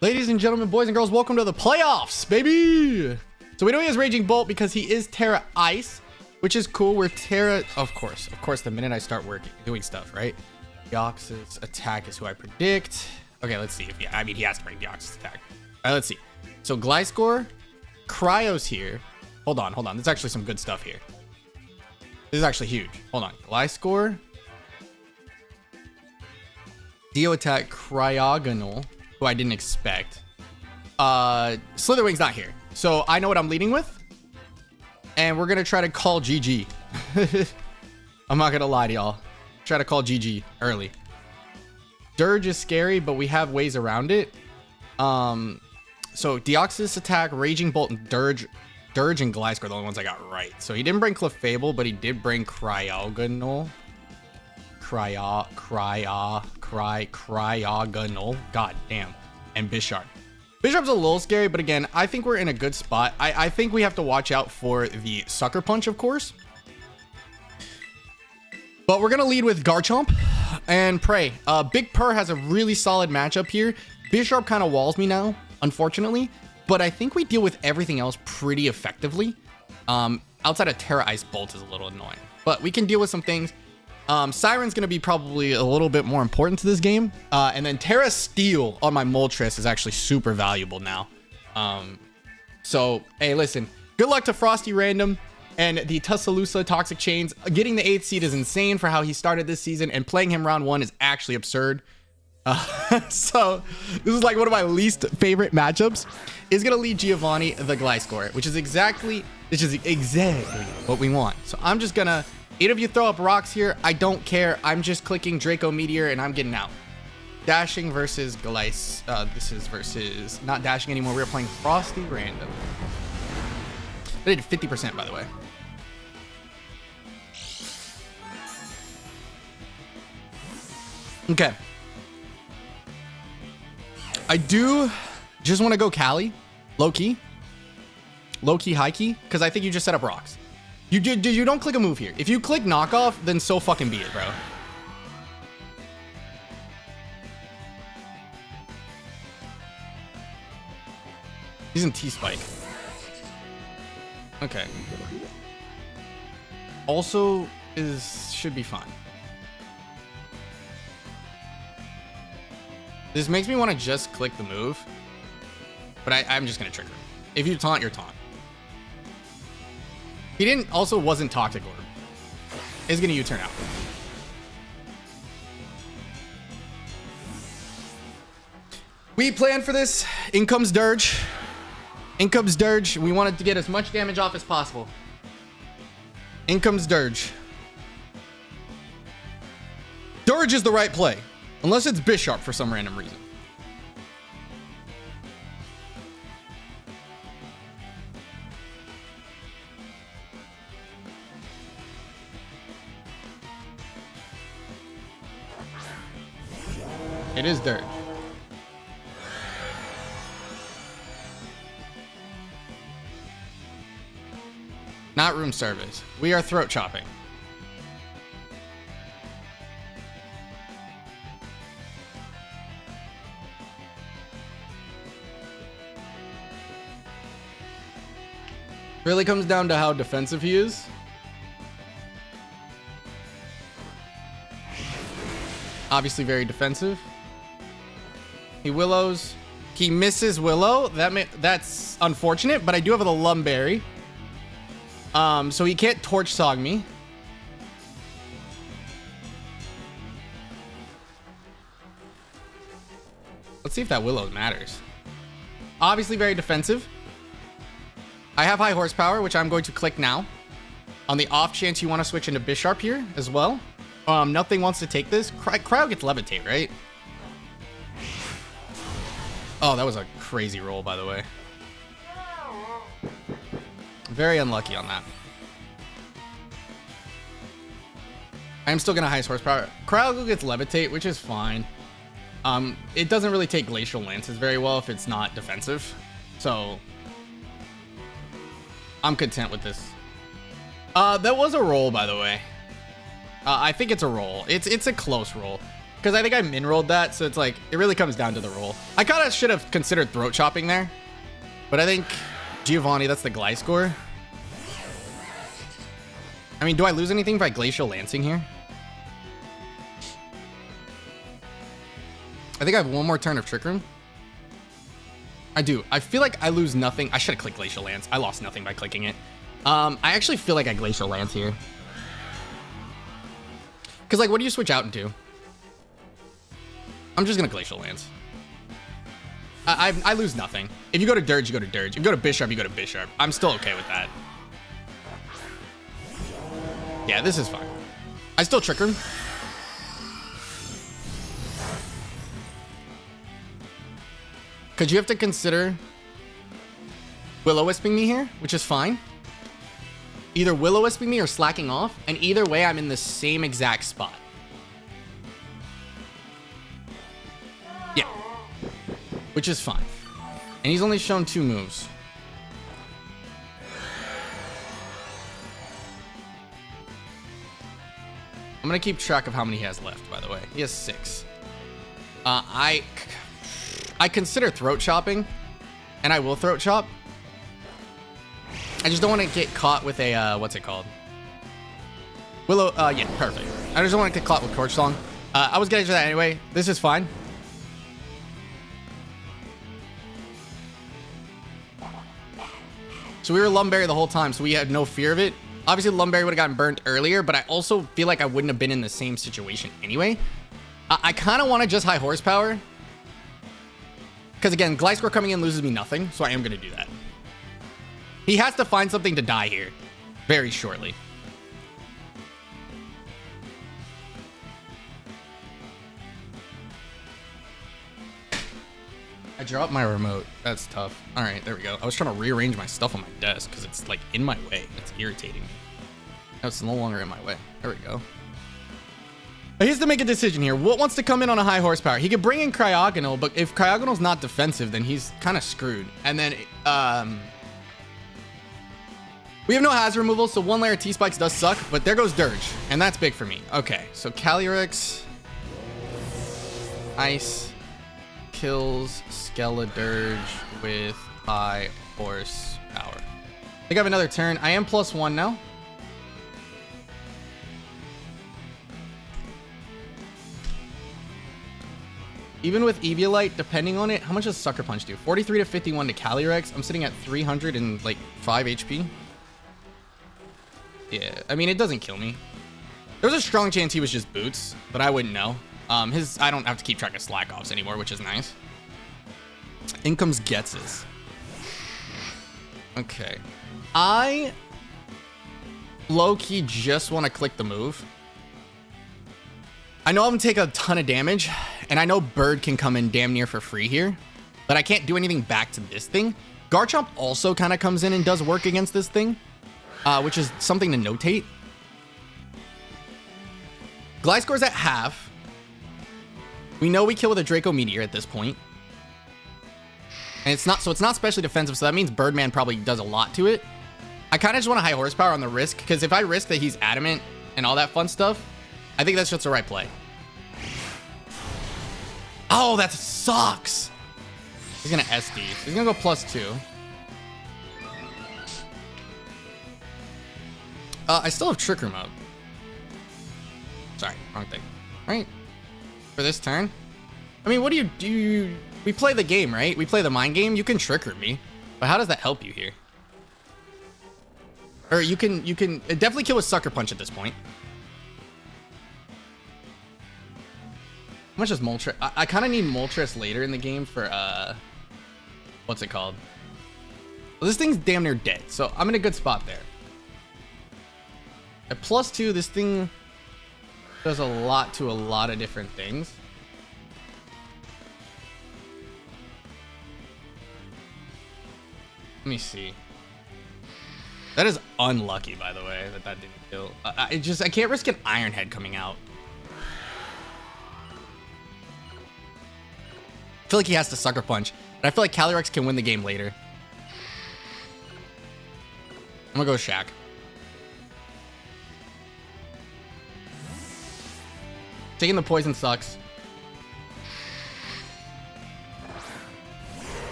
Ladies and gentlemen, boys and girls, welcome to the playoffs, baby. So we know he has Raging Bolt because he is Terra Ice, which is cool. We're Terra, of course, the minute I start doing stuff, right? Deoxys attack is who I predict. Okay, let's see if he has to bring Deoxys attack. All right, let's see. So Gliscor, Cryo's here. Hold on. There's actually some good stuff here. This is actually huge. Hold on. Gliscor, Dio attack, Cryogonal, who I didn't expect. Slitherwing's not here, so I know what I'm leading with, and we're gonna try to call GG. I'm not gonna lie to y'all. Try to call GG early. Dirge is scary, but we have ways around it. So Deoxys attack, Raging Bolt, and Dirge and Gliscor are the only ones I got right. So he didn't bring Clefable, but he did bring Cryogonal. Cryogonal. God damn. And Bisharp. Bisharp's a little scary, but again, I think we're in a good spot. I think we have to watch out for the Sucker Punch, of course. But we're going to lead with Garchomp and Prey. Big Purr has a really solid matchup here. Bisharp kind of walls me now, unfortunately. But I think we deal with everything else pretty effectively. Outside of Terra Ice Bolt is a little annoying. But we can deal with some things. Siren's going to be probably a little bit more important to this game. And then Terra Steel on my Moltres is actually super valuable now. So, hey, listen. Good luck to Frosty Random and the Tuscaloosa Toxic Chains. Getting the 8th seed is insane for how he started this season. And playing him round 1 is actually absurd. So, this is like one of my least favorite matchups. Is going to lead Giovanni the Gliscor, which is exactly what we want. So, I'm just going to... 8 of you throw up rocks here. I don't care. I'm just clicking Draco Meteor and I'm getting out. Dashing versus Glyce. This is versus not dashing anymore. We're playing Frosty Random. I did 50%, by the way. Okay. I do just want to go Cali. Low key, high key. Because I think you just set up rocks. You don't click a move here. If you click knockoff, then so fucking be it, bro. He's in T-Spike. Okay. Also should be fine. This makes me want to just click the move. But I'm just going to trigger him. If you taunt, you're taunt. He wasn't Toxic Orb. Is gonna U-turn out. We planned for this. In comes Dirge. We wanted to get as much damage off as possible. In comes Dirge. Dirge is the right play. Unless it's Bisharp for some random reason. It is Dirge. Not room service. We are throat chopping. Really comes down to how defensive he is. Obviously very defensive. He Willows. He misses Willow. That's unfortunate, but I do have the Lumberry. So he can't Torch Sog me. Let's see if that Willow matters. Obviously very defensive. I have high horsepower, which I'm going to click now. On the off chance you want to switch into Bisharp here as well. Nothing wants to take this. Cryo gets Levitate, right? Oh, that was a crazy roll, by the way. Very unlucky on that. I'm still gonna highest horsepower. Cryo gets Levitate, which is fine. It doesn't really take Glacial Lances very well if it's not defensive. So I'm content with this. That was a roll, by the way. I think it's a roll. It's a close roll. because I think I min-rolled that, so it's like, it really comes down to the roll. I kind of should have considered throat chopping there, but I think Giovanni, that's the glide score. I mean, do I lose anything by Glacial Lancing here? I think I have one more turn of Trick Room. I do. I feel like I lose nothing. I should have clicked Glacial Lance. I lost nothing by clicking it. I actually feel like I Glacial Lance here. Because, like, what do you switch out into? I'm just going to Glacial Lance. I lose nothing. If you go to Dirge, you go to Dirge. If you go to Bishop, you go to Bishop. I'm still okay with that. Yeah, this is fine. I still Trick Room. Because you have to consider Will-O-Wisping me here, which is fine. Either Will-O-Wisping me or slacking off, and either way, I'm in the same exact spot. Yeah. Which is fine. And he's only shown 2 moves. I'm going to keep track of how many he has left, by the way. He has 6. I consider throat chopping, and I will throat chop. I just don't want to get caught with a, what's it called? Willow, yeah, perfect. I just don't want to get caught with Torch Song. I was getting to that anyway. This is fine. So we were Lumberry the whole time, so we had no fear of it. Obviously, Lumberry would have gotten burnt earlier, but I also feel like I wouldn't have been in the same situation anyway. I kind of want to just high horsepower. Because again, Gliscor coming in loses me nothing, so I am going to do that. He has to find something to die here very shortly. I dropped my remote. That's tough. All right, there we go. I was trying to rearrange my stuff on my desk because it's like in my way. It's irritating me. Now it's no longer in my way. There we go. He has to make a decision here. What wants to come in on a high horsepower? He could bring in Cryogonal, but if Cryogonal's not defensive, then he's kind of screwed. And then, we have no hazard removal, so 1 layer T-Spikes does suck, but there goes Dirge, and that's big for me. Okay, so Calyrex, Ice, kills Skeledirge with high horsepower. I think I have another turn. I am +1 now. Even with Eviolite, depending on it, how much does Sucker Punch do? 43 to 51 to Calyrex. I'm sitting at 305 HP. Yeah, I mean, it doesn't kill me. There's a strong chance he was just boots, but I wouldn't know. I don't have to keep track of slack offs anymore, which is nice. In comes Getz's. Okay. I low-key just want to click the move. I know I'm gonna take a ton of damage, and I know Bird can come in damn near for free here, but I can't do anything back to this thing. Garchomp also kind of comes in and does work against this thing, which is something to notate. Gliscor's at half. We know we kill with a Draco Meteor at this point. And it's not specially defensive, so that means Birdman probably does a lot to it. I kind of just want a high horsepower on the risk, because if I risk that he's adamant and all that fun stuff, I think that's just the right play. Oh, that sucks. He's going to SD. He's going to go +2. I still have Trick Room up. Sorry, wrong thing. Right? For this turn. I mean, what do you... We play the game, right? We play the mind game. You can Trick Room me. But how does that help you here? Or you can definitely kill with Sucker Punch at this point. How much is Moltres? I kind of need Moltres later in the game for, what's it called? Well, this thing's damn near dead, so I'm in a good spot there. At +2, this thing does a lot to a lot of different things. Let me see. That is unlucky, by the way, that didn't kill. I can't risk an Iron Head coming out. I feel like he has to Sucker Punch, but I feel like Calyrex can win the game later. I'm gonna go Shaq. Taking the poison sucks.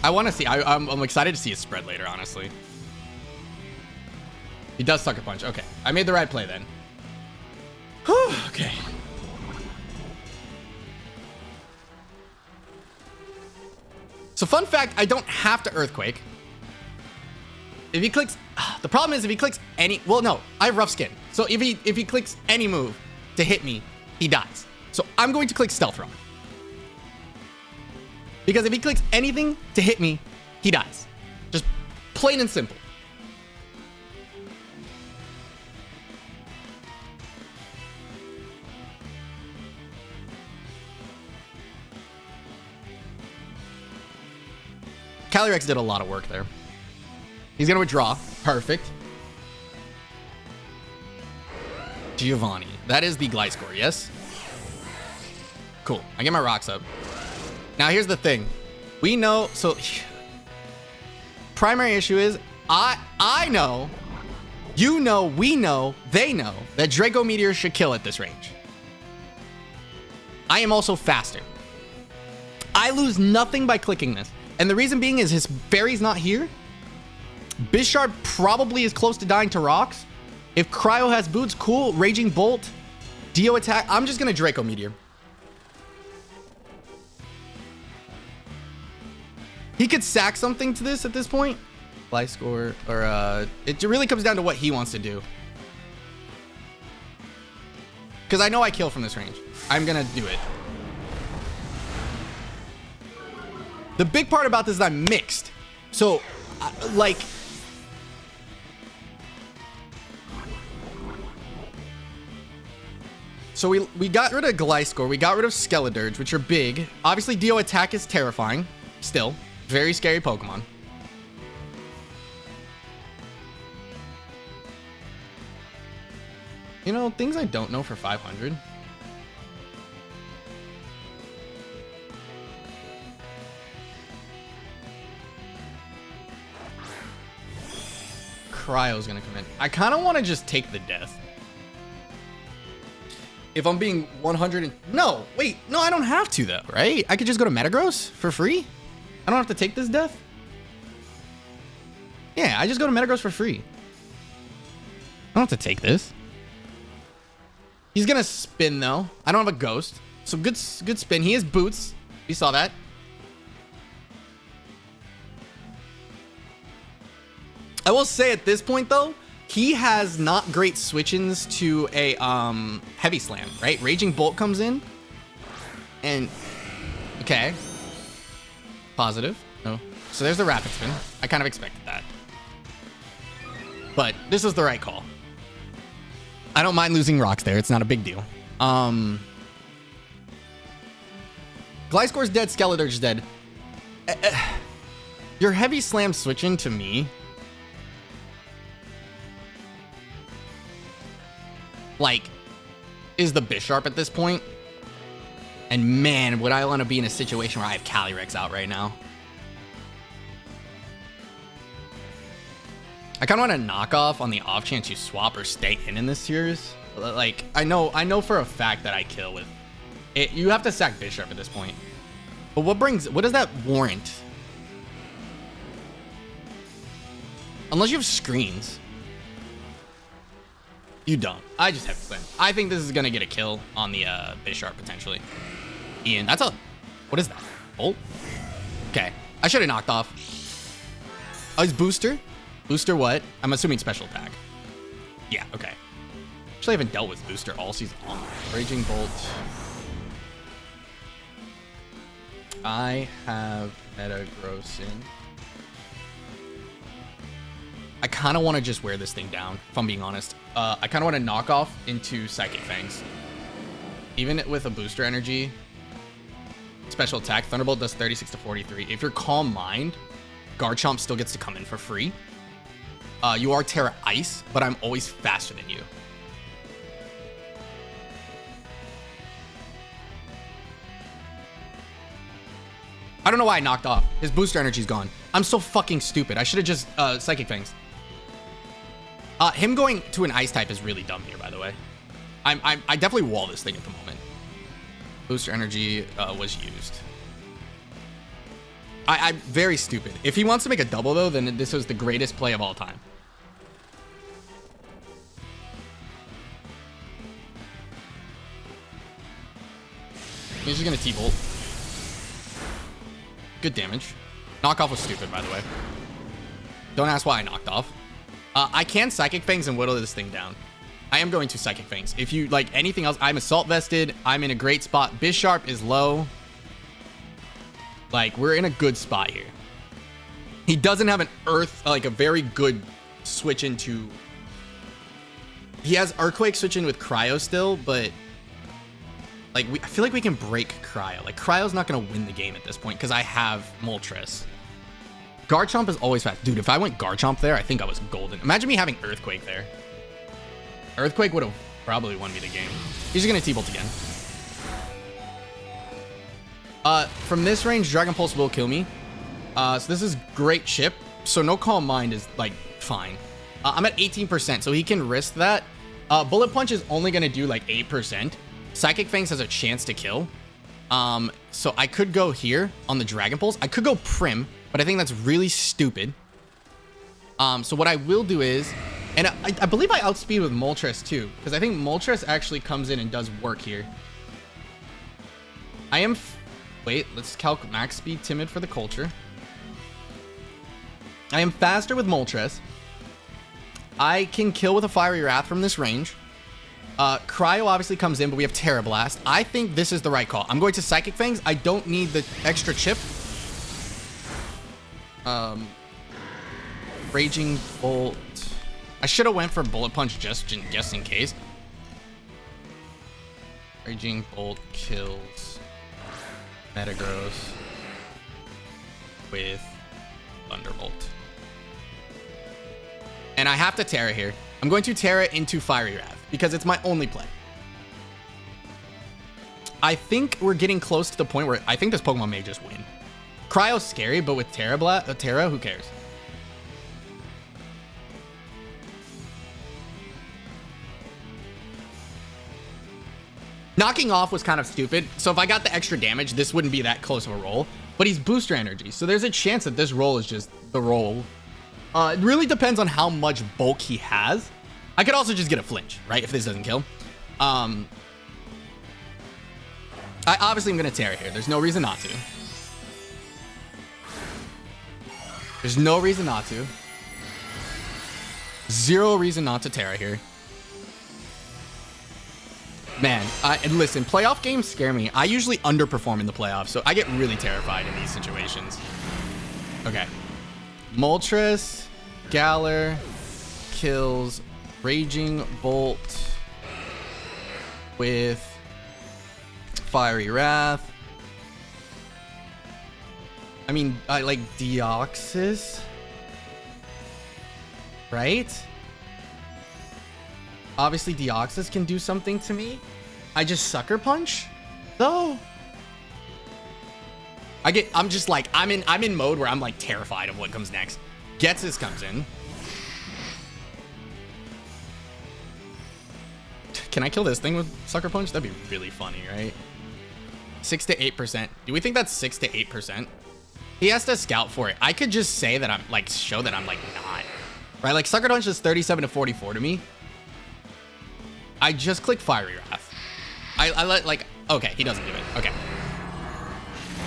I want to see. I'm excited to see his spread later, honestly. He does Sucker Punch. Okay. I made the right play then. Whew, okay. So fun fact, I don't have to Earthquake. If he clicks, the problem is if he clicks any, well, no, I have Rough Skin. So if he clicks any move to hit me, he dies. So I'm going to click Stealth Rock. Because if he clicks anything to hit me, he dies. Just plain and simple. Calyrex did a lot of work there. He's going to withdraw. Perfect. Giovanni. That is the Gliscor, yes? Cool. I get my rocks up. Now, here's the thing. We know... So, primary issue is, I know, you know, we know, they know that Draco Meteor should kill at this range. I am also faster. I lose nothing by clicking this. And the reason being is his fairy's not here. Bisharp probably is close to dying to rocks. If Cryo has boots, cool. Raging Bolt, Dio attack. I'm just going to Draco Meteor. He could sack something to this at this point. Gliscor, or it really comes down to what he wants to do. Because I know I kill from this range. I'm going to do it. The big part about this is I'm mixed. So, like... So we got rid of Gliscor. We got rid of Skeledirge, which are big. Obviously, Dio attack is terrifying. Still. Very scary Pokemon. You know, things I don't know for 500. Cryo's gonna come in. I kind of want to just take the death. If I'm being 100 and... No, wait. No, I don't have to, though, right? I could just go to Metagross for free? I don't have to take this death? Yeah, I just go to Metagross for free. I don't have to take this. He's gonna spin, though. I don't have a Ghost. So good spin. He has boots. We saw that. I will say at this point, though, he has not great switch-ins to a Heavy Slam, right? Raging Bolt comes in. And... Okay. Positive. No. So there's the Rapid Spin. I kind of expected that. But this is the right call. I don't mind losing rocks there. It's not a big deal. Gliscor's dead. Skeledirge's dead. Your Heavy Slam switch-in to me... like, is the Bisharp at this point. And man, would I want to be in a situation where I have Calyrex out right now. I kind of want to knock off on the off chance you swap or stay in this series. Like, I know for a fact that I kill with it. You have to sack Bisharp at this point. But what does that warrant? Unless you have screens. You don't. I just have to slam. I think this is going to get a kill on the Bisharp, potentially. Ian, that's a... What is that? Bolt? Okay. I should have knocked off. Oh, his Booster? Booster what? I'm assuming special attack. Yeah, okay. Actually, I haven't dealt with Booster all season long. Raging Bolt. I have Metagross in. I kind of want to just wear this thing down, if I'm being honest. I kind of want to knock off into Psychic Fangs. Even with a booster energy, special attack, Thunderbolt does 36 to 43. If you're Calm Mind, Garchomp still gets to come in for free. You are Terra Ice, but I'm always faster than you. I don't know why I knocked off. His booster energy's gone. I'm so fucking stupid. I should have just Psychic Fangs. Him going to an Ice type is really dumb here, by the way. I definitely wall this thing at the moment. Booster energy was used. I'm very stupid. If he wants to make a double, though, then this was the greatest play of all time. He's just gonna T-bolt. Good damage. Knockoff was stupid, by the way. Don't ask why I knocked off. I can Psychic Fangs and whittle this thing down. I am going to Psychic Fangs. If you like anything else, I'm Assault Vested. I'm in a great spot. Bisharp is low. Like, we're in a good spot here. He doesn't have an Earth, like a very good switch into... He has Earthquake switch in with Cryo still, but... Like, I feel like we can break Cryo. Like, Cryo's not going to win the game at this point because I have Moltres. Garchomp is always fast. Dude, if I went Garchomp there, I think I was golden. Imagine me having Earthquake there. Earthquake would have probably won me the game. He's just going to T-Bolt again. From this range, Dragon Pulse will kill me. So this is great chip. So no Calm Mind is, like, fine. I'm at 18%, so he can risk that. Bullet Punch is only going to do, like, 8%. Psychic Fangs has a chance to kill. So I could go here on the Dragon Pulse. I could go Prim, but I think that's really stupid. So what I will do is, and I believe I outspeed with Moltres too, because I think Moltres actually comes in and does work here. I am, wait, let's calc max speed Timid for the culture. I am faster with Moltres. I can kill with a Fiery Wrath from this range. Cryo obviously comes in, but we have Terra Blast. I think this is the right call. I'm going to Psychic Fangs. I don't need the extra chip. Raging Bolt. I should have went for Bullet Punch just in case. Raging Bolt kills Metagross with Thunderbolt. And I have to Terra here. I'm going to Terra into Fiery Wrath because it's my only play. I think we're getting close to the point where I think this Pokemon may just win. Cryo's scary, but with Terra, who cares? Knocking off was kind of stupid, so if I got the extra damage, this wouldn't be that close of a roll. But he's Booster Energy, so there's a chance that this roll is just the roll. It really depends on how much bulk he has. I could also just get a flinch, right, if this doesn't kill. I obviously am going to Terra here. There's no reason not to. There's no reason not to. Zero reason not to Terra here. Man, and listen, playoff games scare me. I usually underperform in the playoffs, so I get really terrified in these situations. Okay. Moltres, Galar, kills Raging Bolt with Fiery Wrath. I mean, I like Deoxys, right? Obviously, Deoxys can do something to me. I just Sucker Punch, though. I'm just like, I'm in mode where I'm like terrified of what comes next. Getsis comes in. Can I kill this thing with Sucker Punch? That'd be really funny, right? 6 to 8%. Do we think that's 6 to 8%? He has to scout for it. I could just say that I'm like, show that I'm like not. Right? Like Sucker Punch is 37 to 44 to me. I just click Fiery Wrath. I let like, okay, he doesn't do it. Okay.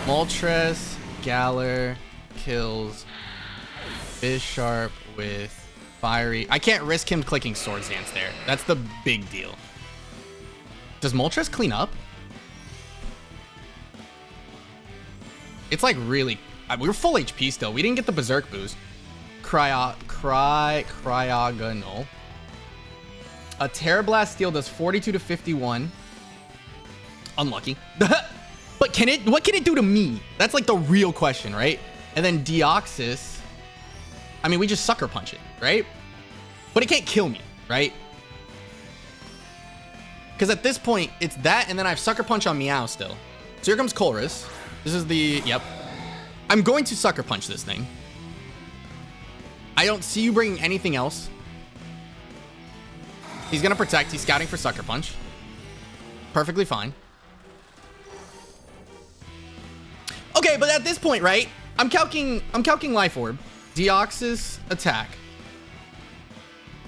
Moltres, Galar kills Bisharp with Fiery. I can't risk him clicking Swords Dance there. That's the big deal. Does Moltres clean up? It's like really, we were full HP still. We didn't get the Berserk boost. Cryogonal. A Terra Blast Steel does 42 to 51. Unlucky. But what can it do to me? That's like the real question, right? And then Deoxys. I mean, we just Sucker Punch it, right? But it can't kill me, right? Because at this point, it's that, and then I have Sucker Punch on Meow still. So here comes Colress. This is the, yep. I'm going to Sucker Punch this thing. I don't see you bringing anything else. He's going to protect. He's scouting for Sucker Punch. Perfectly fine. Okay, but at this point, right? I'm calcing Life Orb, Deoxys attack.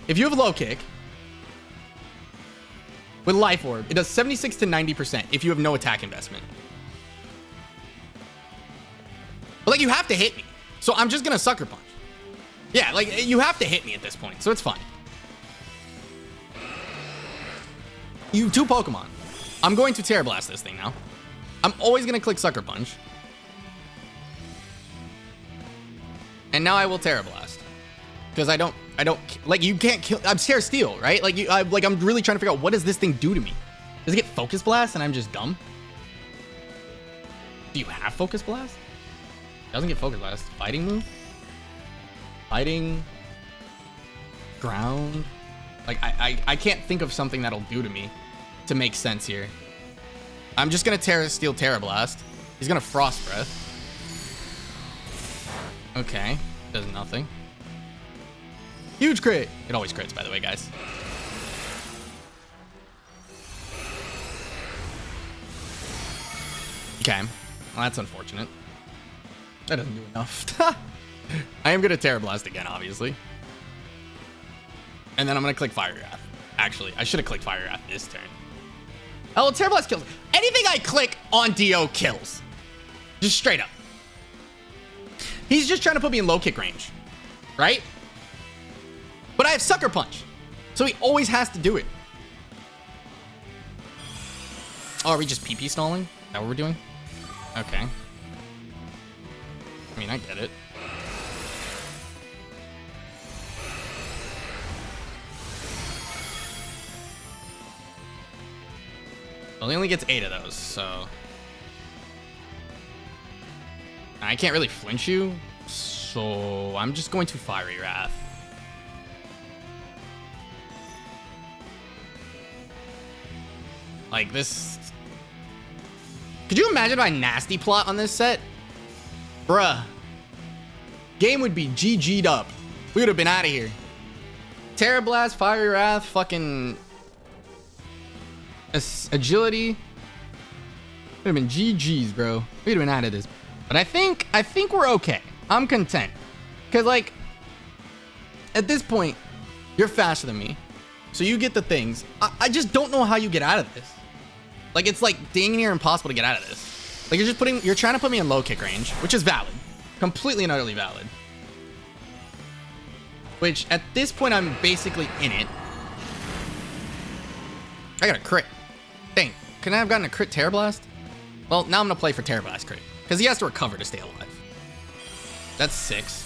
If you have a low kick with Life Orb, it does 76 to 90% if you have no attack investment. But like, you have to hit me. So I'm just gonna Sucker Punch. Yeah, like, you have to hit me at this point, so it's fine. You 2 Pokemon. I'm going to Terra Blast this thing now. I'm always gonna click Sucker Punch. And now I will Terra Blast. Because I don't, like, you can't kill, I'm Terra Steel, right? Like, I'm really trying to figure out, what does this thing do to me? Does it get Focus Blast and I'm just dumb? Do you have Focus Blast? Doesn't get Focus Blast. Fighting move? Fighting? Ground? Like, I can't think of something that'll do to me to make sense here. I'm just gonna Terra Steel Terra Blast. He's gonna Frost Breath. Okay, does nothing. Huge crit. It always crits, by the way, guys. Okay, well, that's unfortunate. That doesn't do enough. I am gonna Terra Blast again, obviously. And then I'm gonna click Fire Wrath. Actually, I should have clicked Fire Wrath this turn. Oh, Terra Blast kills. Anything I click on Dio kills. Just straight up. He's just trying to put me in low kick range, right? But I have Sucker Punch, so he always has to do it. Oh, are we just PP stalling? Is that what we're doing? Okay. I mean, I get it. Well, he only gets 8 of those, so... I can't really flinch you, so I'm just going to Fiery Wrath. Like this... Could you imagine my nasty plot on this set? Bruh. Game would be GG'd up. We would have been out of here. Terra Blast, Fiery Wrath, fucking... Agility. Would have been GG's, bro. We'd have been out of this. But I think we're okay. I'm content. Because, like, at this point, you're faster than me. So you get the things. I just don't know how you get out of this. Like, it's like dang near impossible to get out of this. Like, you're trying to put me in low kick range, which is valid. Completely and utterly valid. Which, at this point, I'm basically in it. I got a crit. Dang, couldn't I have gotten a crit Terra Blast? Well, now I'm gonna play for Terra Blast crit. Because he has to recover to stay alive. That's 6.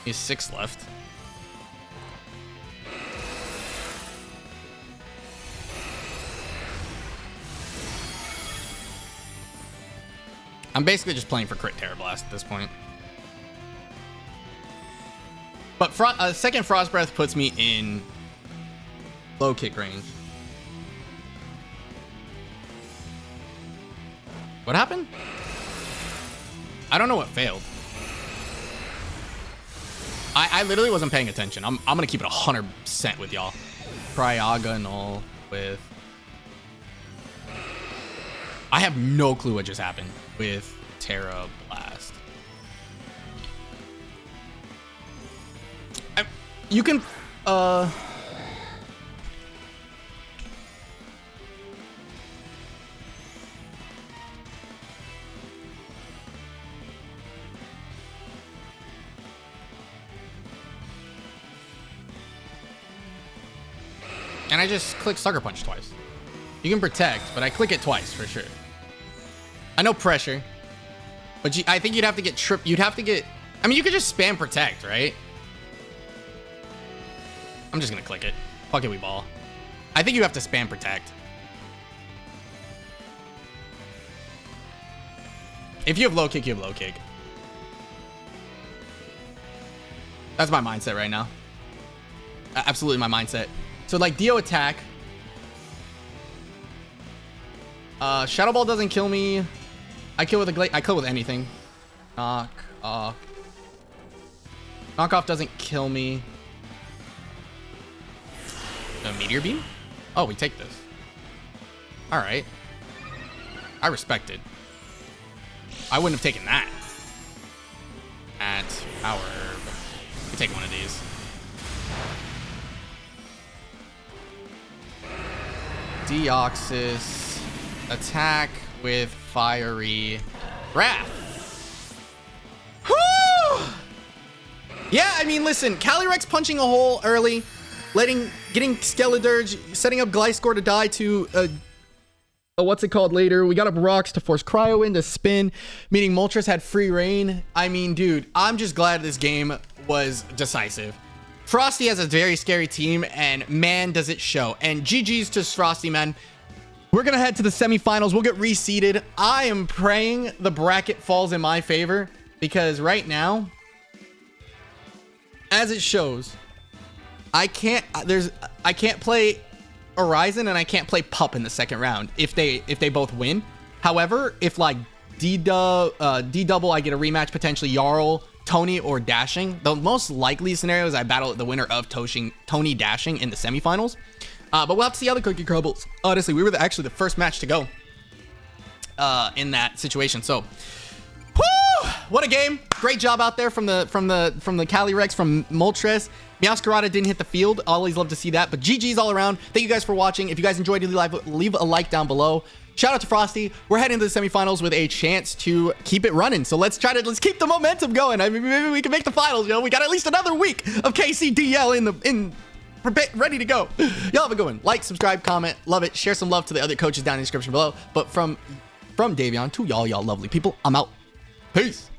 He has 6 left. I'm basically just playing for crit Terra Blast at this point. But second Frost Breath puts me in low kick range. What happened? I don't know what failed. I literally wasn't paying attention. I'm gonna keep it 100% with y'all. Cryogonal with... I have no clue what just happened with Terra Blast. You can... And I just click Sucker Punch twice. You can protect, but I click it twice for sure. I know pressure, but I think you'd have to get tripped. You'd have to get... I mean, you could just spam protect, right? I'm just gonna click it. Fuck it, we ball. I think you have to spam protect. If you have low kick, you have low kick. That's my mindset right now. Absolutely my mindset. So like Dio attack. Shadow Ball doesn't kill me. I kill with a I kill with anything. Knock off. Knockoff doesn't kill me. A Meteor Beam? Oh, we take this. Alright. I respect it. I wouldn't have taken that. At power. I'll take one of these. Deoxys. Attack with Fiery Wrath. Whew! Yeah, I mean, listen, Calyrex punching a hole early, getting Skeledirge, setting up Gliscor to die to what's it called later. We got up Rocks to force Cryo in to spin, meaning Moltres had free reign. I mean, dude, I'm just glad this game was decisive. Frosty has a very scary team, and man, does it show. And GG's to Frosty, man. We're gonna head to the semifinals. We'll get reseeded. I am praying the bracket falls in my favor, because right now, as it shows, I can't play Horizon and I can't play Pup in the second round if they both win. However, if like D-Double, I get a rematch, potentially Jarl, Tony, or Dashing. The most likely scenario is I battle the winner of Tony Dashing in the semifinals. But we'll have to see how the cookie crumbles. Honestly, we were actually the first match to go in that situation. So, whoo! What a game! Great job out there from the Calyrex, from Moltres. Meowscarada didn't hit the field. Always love to see that. But GG's all around. Thank you guys for watching. If you guys enjoyed, leave a like down below. Shout out to Frosty. We're heading to the semifinals with a chance to keep it running. So let's keep the momentum going. I mean, maybe we can make the finals, yo. We got at least another week of KCDL ready to go. Y'all have a good one. Like, subscribe, comment, love it. Share some love to the other coaches down in the description below. But from Davion to y'all lovely people, I'm out. Peace.